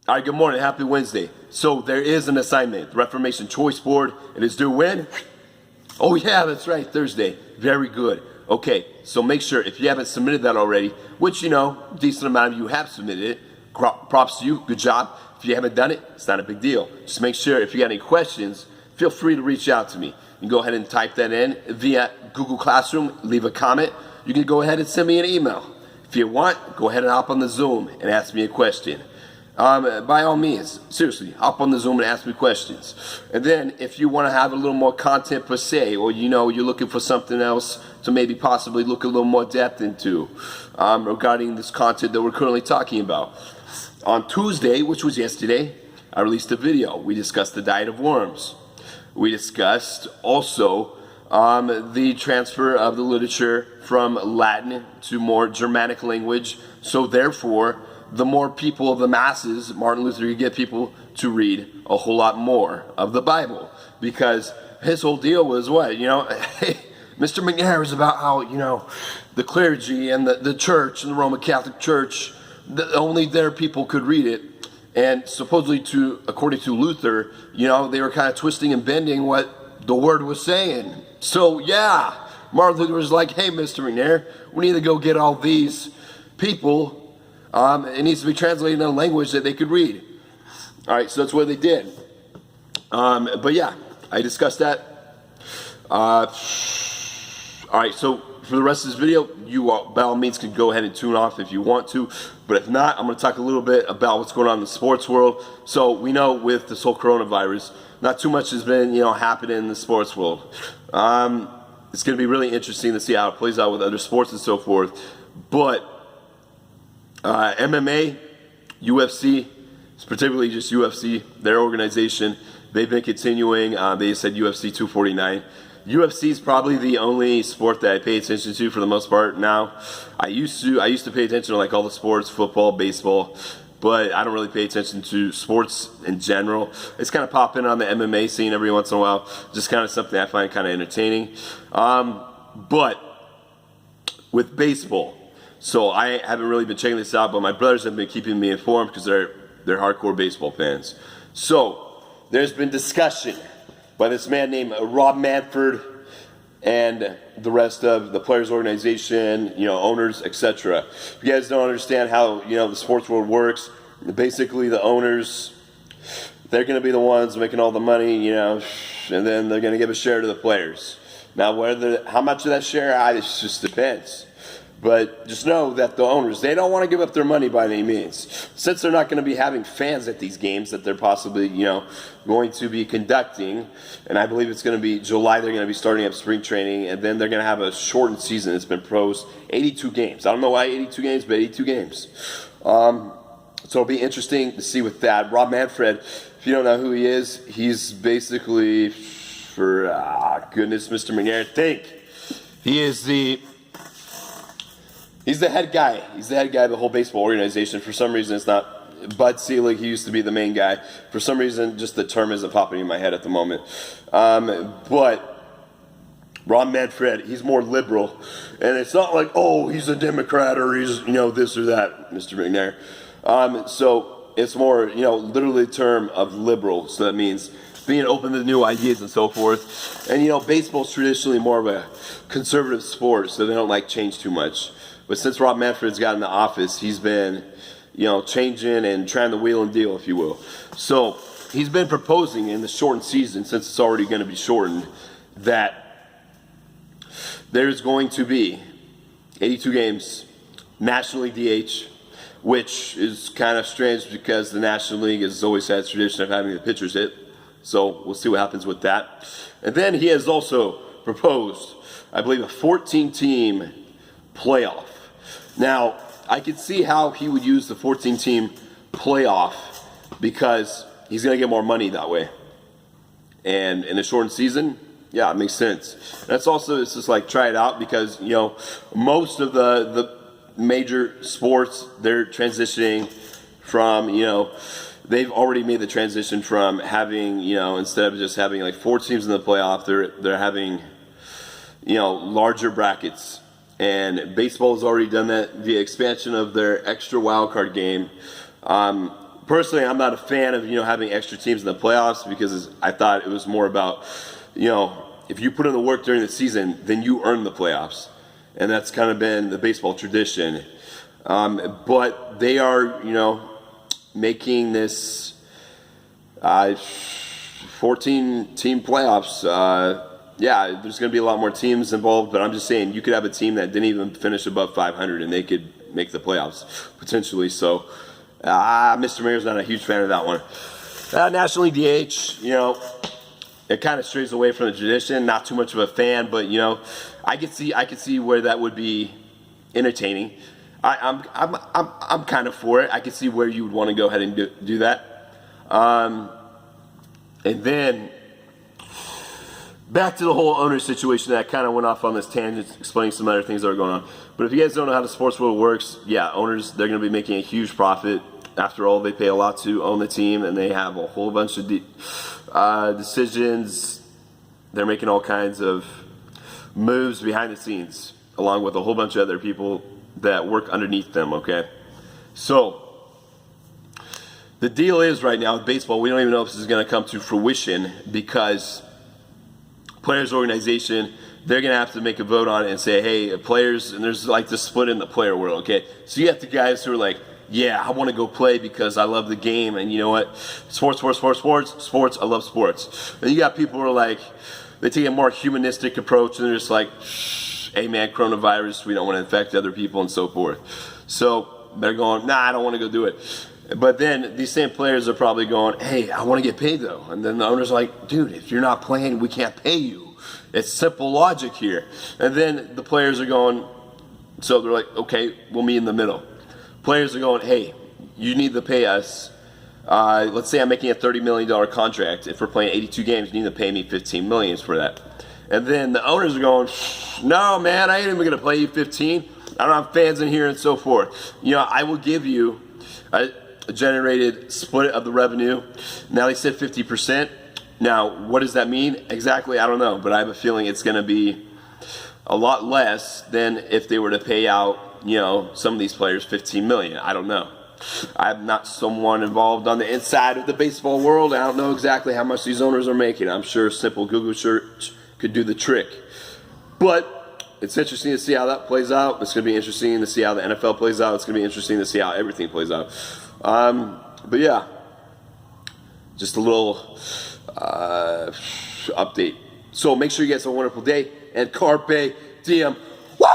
All right, good morning. Happy Wednesday. So there is an assignment. The Reformation Choice Board. It is due when? Oh yeah, that's right, Thursday. Very good. Okay, so make sure if you haven't submitted that already, which decent amount of you have submitted it. Props to you. Good job. If you haven't done it, it's not a big deal. Just make sure if you got any questions, feel free to reach out to me. You can go ahead and type that in via Google Classroom, leave a comment. You can go ahead and send me an email. If you want, go ahead and hop on the Zoom and ask me a question. By all means, seriously, hop on the Zoom and ask me questions. And then if you want to have a little more content per se, or you're looking for something else to maybe possibly look a little more depth into regarding this content that we're currently talking about. On Tuesday, which was yesterday, I released a video. We discussed the diet of worms. We discussed also the transfer of the literature from Latin to more Germanic language. So therefore, the more people, the masses, Martin Luther could get people to read a whole lot more of the Bible. Because his whole deal was what? Mr. McNair was about how, the clergy and the church and the Roman Catholic Church, only their people could read it. And supposedly, according to Luther, they were kind of twisting and bending what the word was saying. So yeah, Martin Luther was like, hey, Mr. McNair, we need to go get all these people. It needs to be translated in a language that they could read. All right, so that's what they did. But yeah, I discussed that. All right, so for the rest of this video, you by all means can go ahead and tune off if you want to. But if not, I'm going to talk a little bit about what's going on in the sports world. So we know with this whole coronavirus, not too much has been happening in the sports world. It's going to be really interesting to see how it plays out with other sports and so forth. But MMA, UFC, particularly just UFC, their organization, they've been continuing. They said UFC 249. UFC is probably the only sport that I pay attention to for the most part now. I used to pay attention to like all the sports, football, baseball, but I don't really pay attention to sports in general. It's kind of popping on the MMA scene every once in a while. Just kind of something I find kind of entertaining. But with baseball, so I haven't really been checking this out, but my brothers have been keeping me informed because they're hardcore baseball fans. So there's been discussion by this man named Rob Manfred and the rest of the players' organization, owners, etc. If you guys don't understand how the sports world works, basically the owners, they're going to be the ones making all the money, and then they're going to give a share to the players. Now, how much of that share, it just depends. But just know that the owners, they don't want to give up their money by any means. Since they're not going to be having fans at these games that they're possibly, going to be conducting, and I believe it's going to be July, they're going to be starting up spring training, and then they're going to have a shortened season. It's been proposed 82 games. I don't know why 82 games, but 82 games. So it'll be interesting to see with that. Rob Manfred, if you don't know who he is, he's basically, for goodness, Mr. McNair, think. He's the head guy. He's the head guy of the whole baseball organization. For some reason, it's not Bud Selig. He used to be the main guy. For some reason, just the term isn't popping in my head at the moment. But Rob Manfred, he's more liberal. And it's not like, he's a Democrat or he's, this or that, Mr. McNair. So it's more, literally the term of liberal. So that means being open to new ideas and so forth. And, baseball's traditionally more of a conservative sport, so they don't like change too much. But since Rob Manfred's got in the office, he's been, changing and trying to wheel and deal, if you will. So he's been proposing in the shortened season, since it's already going to be shortened, that there's going to be 82 games, National League DH, which is kind of strange because the National League has always had a tradition of having the pitchers hit. So we'll see what happens with that. And then he has also proposed, I believe, a 14-team playoff. Now, I could see how he would use the 14-team playoff because he's going to get more money that way. And in a shortened season, yeah, it makes sense. That's also, it's just like try it out because, most of the major sports, they're transitioning from, they've already made the transition from having, instead of just having like 4 teams in the playoff, they're having, larger brackets. And baseball has already done that via expansion of their extra wild card game. personally, I'm not a fan of having extra teams in the playoffs because I thought it was more about if you put in the work during the season, then you earn the playoffs, and that's kind of been the baseball tradition. But they are making this 14-team playoffs. Yeah, there's going to be a lot more teams involved, but I'm just saying you could have a team that didn't even finish above 500 and they could make the playoffs potentially. So, Mr. Mayor's not a huge fan of that one. National League DH, it kind of strays away from the tradition. Not too much of a fan, but I could see where that would be entertaining. I'm kind of for it. I could see where you would want to go ahead and do that. And then back to the whole owner situation that I kind of went off on this tangent, explaining some other things that are going on. But if you guys don't know how the sports world works, yeah, owners, they're going to be making a huge profit. After all, they pay a lot to own the team, and they have a whole bunch of decisions. They're making all kinds of moves behind the scenes, along with a whole bunch of other people that work underneath them, okay? So, the deal is right now with baseball, we don't even know if this is going to come to fruition because players' organization, they're going to have to make a vote on it and say, hey, players, and there's like this split in the player world, okay? So you have the guys who are like, yeah, I want to go play because I love the game, and you know what? Sports, I love sports. And you got people who are like, they take a more humanistic approach, and they're just like, hey man, coronavirus, we don't want to infect other people and so forth. So they're going, nah, I don't want to go do it. But then these same players are probably going, hey, I want to get paid though. And then the owner's like, dude, if you're not playing, we can't pay you. It's simple logic here. And then the players are going, so they're like, okay, we'll meet in the middle. Players are going, hey, you need to pay us. Let's say I'm making a $30 million contract. If we're playing 82 games, you need to pay me $15 million for that. And then the owners are going, no, man, I ain't even going to pay you 15. I don't have fans in here and so forth. I will give you a generated split of the revenue. Now they said 50%. Now, what does that mean exactly? I don't know, but I have a feeling it's going to be a lot less than if they were to pay out, some of these players $15 million. I don't know. I'm not someone involved on the inside of the baseball world. I don't know exactly how much these owners are making. I'm sure a simple Google search could do the trick. But it's interesting to see how that plays out. It's going to be interesting to see how the NFL plays out. It's going to be interesting to see how everything plays out. But yeah, just a little update. So make sure you guys have a wonderful day, and Carpe Diem. Woo!